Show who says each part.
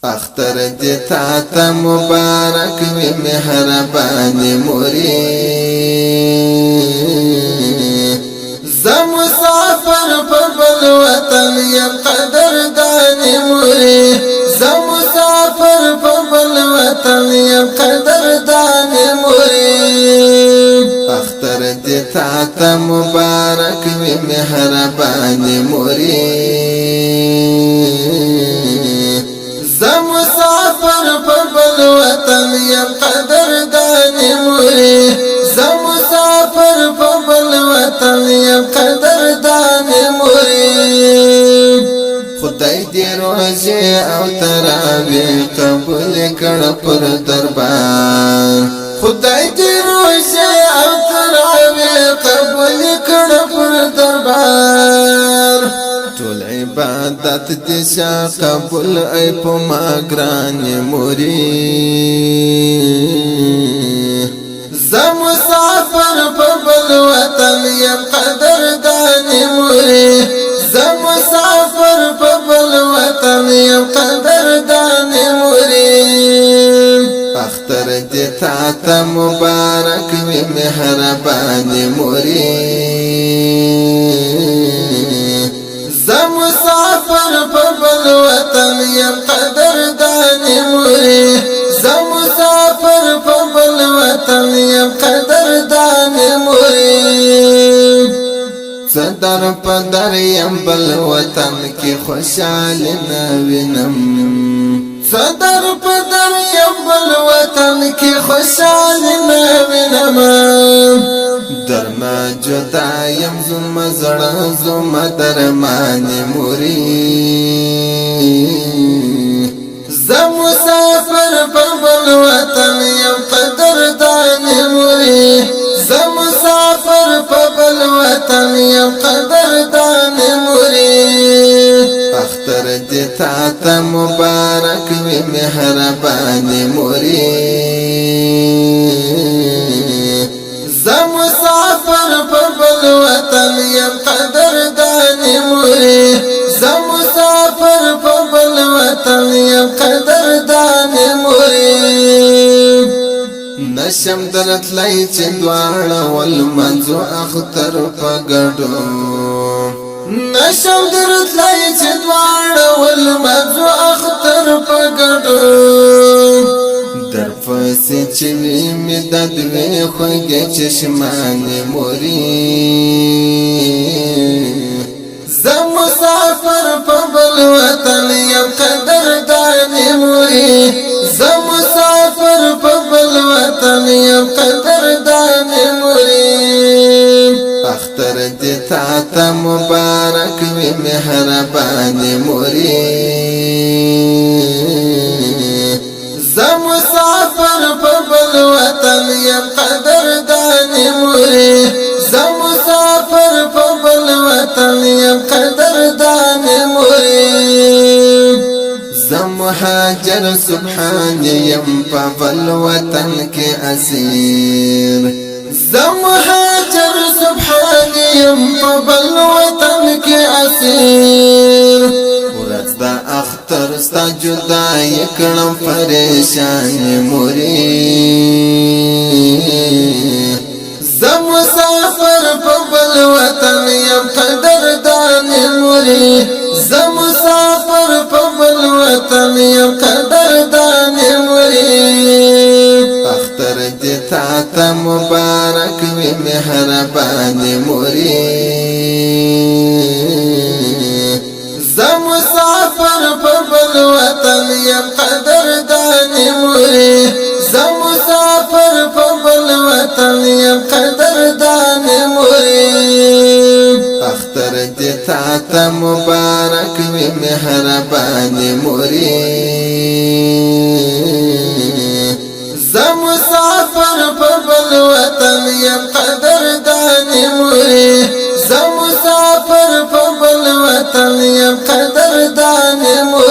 Speaker 1: اختر دې تا ته مبارک وي مهرباني موري زه مسافر په بل وطن یم قدرداني موري زه مسافر په بل وطن یم قدرداني موري اختر دې تا ته مبارک وي مهرباني موري زه مسافر په بل وطن یم قدرداني موري زه مسافر په بل وطن یم قدرداني موري خدای دې روزه او تراوی قبول کړه پر دربار خدای دې روزه او تراوی قبول کړه پر دربار ټول عبادت دې شا قبول ای په ما ګران موري زه مسافر په بل وطن یم قدرداني موري زه مسافر په بل وطن یم قدرداني موري اختر دې تا ته مبارک وي مهرباني موري زه مسافر په بل وطن یم قدرداني موري زه مسافر په بل وطن یم قدرداني موري صدر پدر یم بل وطن کی خوشحال نوینم صدر پدر یم بل وطن کی خوشحال نوینم درنا جدا یم ظلم زړه زما درمانه موري زه مسافر په بل وطن یم قدرداني موري زه مسافر په بل وطن یم قدرداني موري اختر دې تا ته مبارک وي مهرباني موري زه مسافر په بل وطن یم قدرداني موري زه مسافر په بل وطن یم قدرداني موري نشم درتلای چې دواړه ولمنځو اختر په ګډو نشم درتلای چې دواړه ولمنځو اختر په ګډو در پسې چې مې د دوی خوږې چشمانې موري زه مسافر په بل وطن یم قدرداني موري زه مسافر په بل وطن یم قدرداني موري اختر دې تا ته مبارک وي مهرباني موري زه مسافر په بل وطن یم قدرداني موري زه مسافر په بل وطن یم قدرداني موري زه مهاجر سبحان یم په بل وطن کې اسیر زه مهاجر سبحان یم په بل وطن کې اسیر ورځ د اختر ستا جدای کړم پریشان موري زه مسافر په بل وطن یم قدرداني موري زه مسافر په بل وطن یم قدرداني موري اختر دې تا ته مبارک وي مهرباني موري زه مسافر په بل وطن یم قدرداني موري زه مسافر په بل وطن یم قدرداني موري اختر دې تا ته مبارک وي مهرباني موري زه مسافر په بل وطن یم قدرداني موري زه مسافر په بل وطن یم قدرداني موري